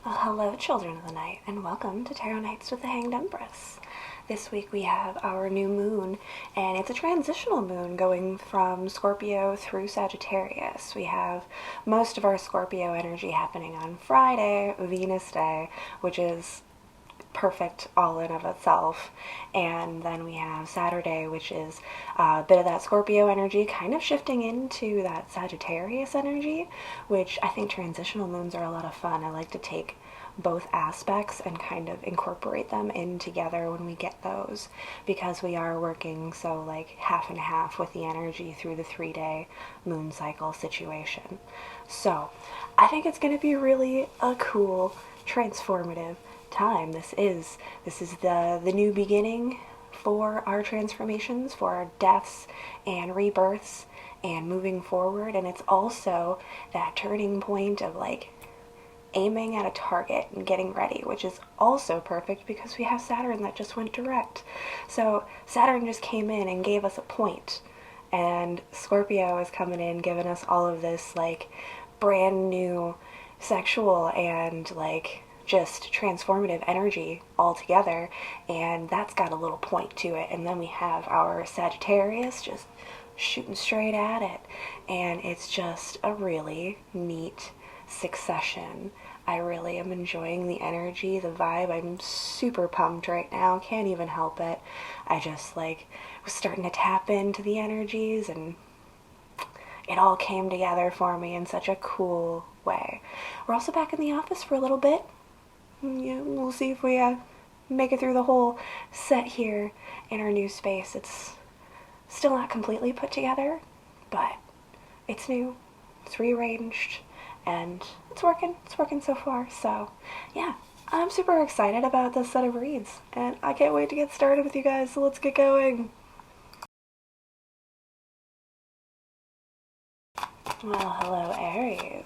Well, hello, children of the night, and welcome to Tarot Nights with the Hanged Empress. This week we have our new moon, and it's a transitional moon going from Scorpio through Sagittarius. We have most of our Scorpio energy happening on Friday, Venus Day, which is perfect all in of itself, and then we have Saturday, which is a bit of that Scorpio energy kind of shifting into that Sagittarius energy, which I think transitional moons are a lot of fun. I like to take both aspects and kind of incorporate them in together when we get those, because we are working so like half and half with the energy through the 3-day moon cycle situation. So I think it's going to be really a cool transformative time. This is the new beginning for our transformations, for our deaths and rebirths and moving forward, and it's also that turning point of like aiming at a target and getting ready, which is also perfect because we have Saturn that just went direct. So Saturn just came in and gave us a point, and Scorpio is coming in giving us all of this like brand new sexual and like just transformative energy all together, and that's got a little point to it. And then we have our Sagittarius just shooting straight at it, and it's just a really neat succession. I really am enjoying the energy, the vibe. I'm super pumped right now, can't even help it. I just like was starting to tap into the energies, and it all came together for me in such a cool way. We're also back in the office for a little bit. Yeah, we'll see if we make it through the whole set here in our new space. It's still not completely put together, but it's new, it's rearranged, and it's working. It's working so far. So yeah, I'm super excited about this set of reads, and I can't wait to get started with you guys. So let's get going. Well, hello, Aries.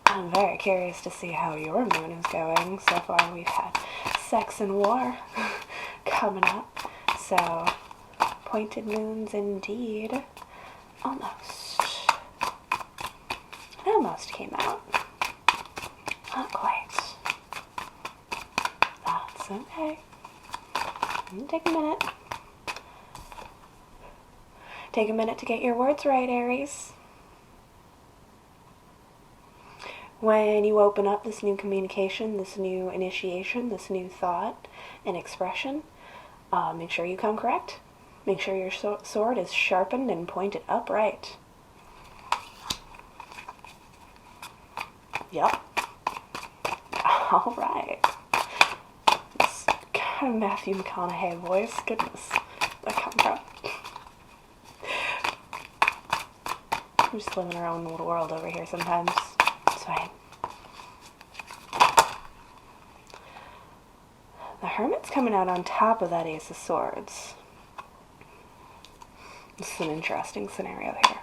I'm very curious to see how your moon is going. So far we've had sex and war coming up. So, pointed moons indeed. Almost. It almost came out. Not quite. That's okay. Take a minute. Take a minute to get your words right, Aries. When you open up this new communication, this new initiation, this new thought and expression, make sure you come correct. Make sure your sword is sharpened and pointed upright. Yep. All right. It's kind of Matthew McConaughey voice. Goodness, where'd that come from? We just live in our own little world over here sometimes. It's fine. The Hermit's coming out on top of that Ace of Swords. This is an interesting scenario here.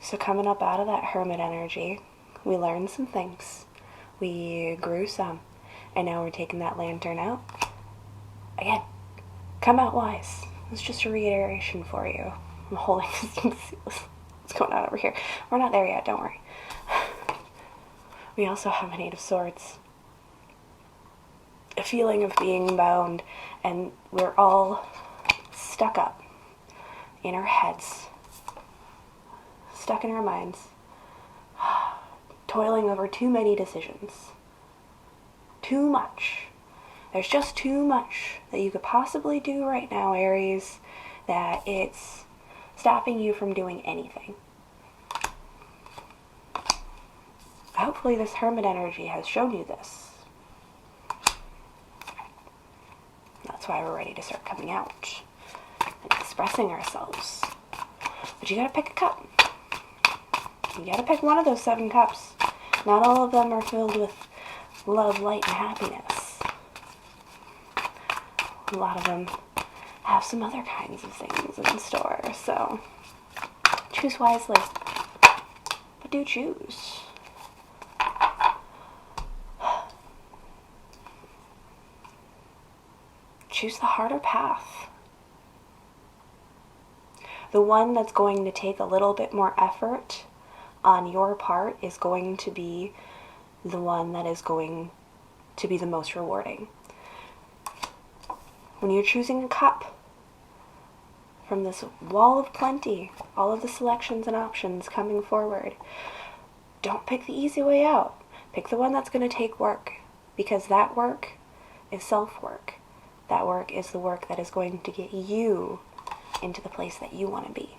So coming up out of that Hermit energy, we learned some things. We grew some. And now we're taking that Lantern out. Again, come out wise. It's just a reiteration for you. I'm holding what's going on over here. We're not there yet, don't worry. We also have an Eight of Swords. A feeling of being bound, and we're all stuck up in our heads, stuck in our minds, toiling over too many decisions. Too much. There's just too much that you could possibly do right now, Aries, that it's stopping you from doing anything. Hopefully this Hermit energy has shown you this. That's why we're ready to start coming out and expressing ourselves. But you gotta pick a cup. You gotta pick one of those 7 cups. Not all of them are filled with love, light, and happiness. A lot of them have some other kinds of things in store, so choose wisely. But do choose. Choose the harder path. The one that's going to take a little bit more effort, on your part is going to be the one that is going to be the most rewarding. When you're choosing a cup from this wall of plenty, all of the selections and options coming forward, don't pick the easy way out. Pick the one that's going to take work, because that work is self-work. That work is the work that is going to get you into the place that you want to be.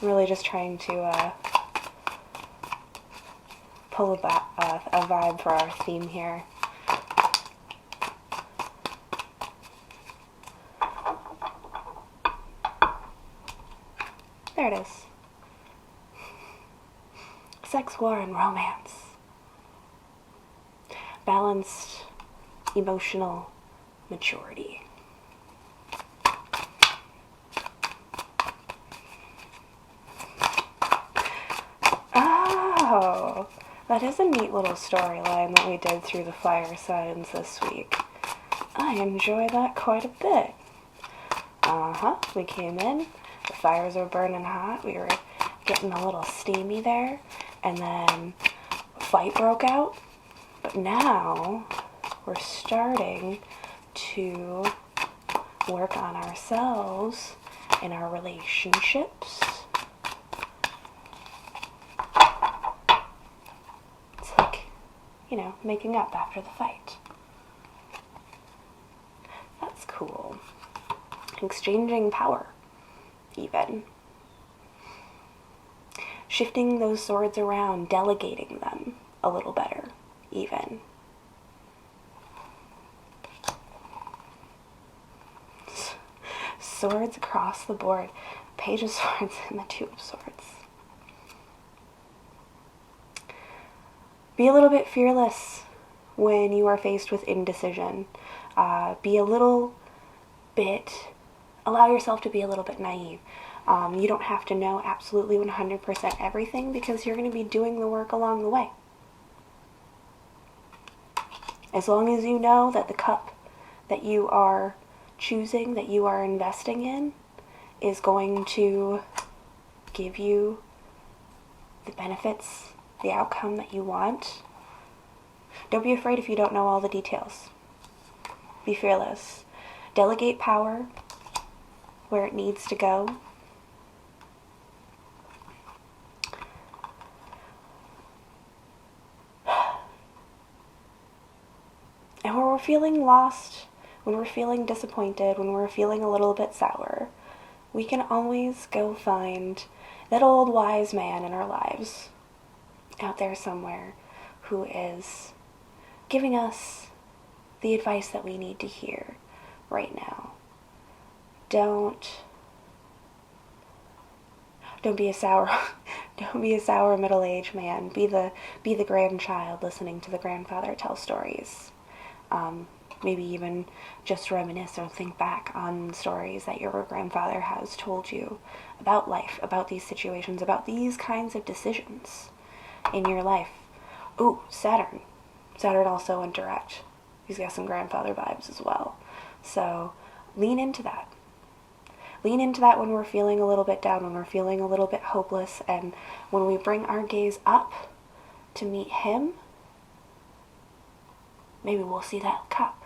I'm really just trying to pull a vibe for our theme here. There it is. Sex, war, and romance. Balanced emotional maturity. Oh, that is a neat little storyline that we did through the fire signs this week. I enjoy that quite a bit. We came in, the fires were burning hot, we were getting a little steamy there, and then a fight broke out. But now we're starting to work on ourselves in our relationships. It's like, making up after the fight. That's cool. Exchanging power, even. Shifting those swords around, delegating them a little better, even. Swords across the board. Page of Swords and the Two of Swords. Be a little bit fearless when you are faced with indecision. Be a little bit, allow yourself to be a little bit naive. You don't have to know absolutely 100% everything, because you're going to be doing the work along the way. As long as you know that the cup that you are choosing, that you are investing in, is going to give you the benefits, the outcome that you want, don't be afraid if you don't know all the details. Be fearless. Delegate power where it needs to go. And when we're feeling lost, when we're feeling disappointed, when we're feeling a little bit sour, we can always go find that old wise man in our lives out there somewhere who is giving us the advice that we need to hear right now. Don't be a sour middle-aged man. Be the grandchild listening to the grandfather tell stories. Maybe even just reminisce or think back on stories that your grandfather has told you about life, about these situations, about these kinds of decisions in your life. Ooh, Saturn. Saturn also in direct. He's got some grandfather vibes as well. So lean into that. Lean into that when we're feeling a little bit down, when we're feeling a little bit hopeless, and when we bring our gaze up to meet him, maybe we'll see that cup.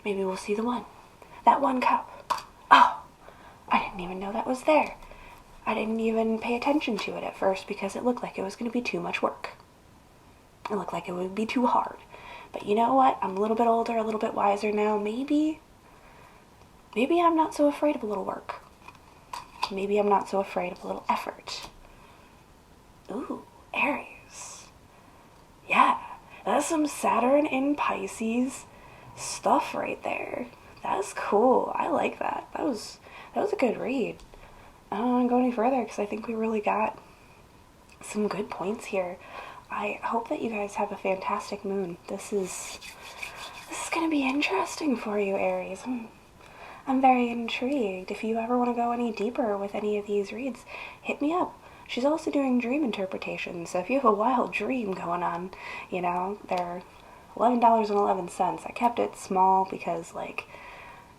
Maybe we'll see that one cup. Oh, I didn't even know that was there. I didn't even pay attention to it at first because it looked like it was going to be too much work. It looked like it would be too hard. But you know what? I'm a little bit older, a little bit wiser now. Maybe I'm not so afraid of a little work. Maybe I'm not so afraid of a little effort. Ooh, Aries. Yeah, that's some Saturn in Pisces stuff right there. That's cool. I like that. That was a good read. I don't want to go any further because I think we really got some good points here. I hope that you guys have a fantastic moon. This is going to be interesting for you, Aries. I'm very intrigued. If you ever want to go any deeper with any of these reads, hit me up. she's also doing dream interpretation. So if you have a wild dream going on, you know, they're $11.11. I kept it small because, like,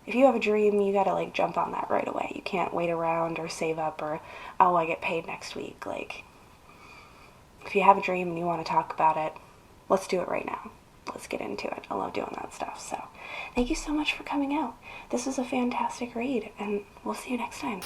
if you have a dream, you gotta, like, jump on that right away. You can't wait around or save up or, oh, I get paid next week. Like, if you have a dream and you want to talk about it, let's do it right now. Let's get into it. I love doing that stuff. So thank you so much for coming out. This was a fantastic read, and we'll see you next time.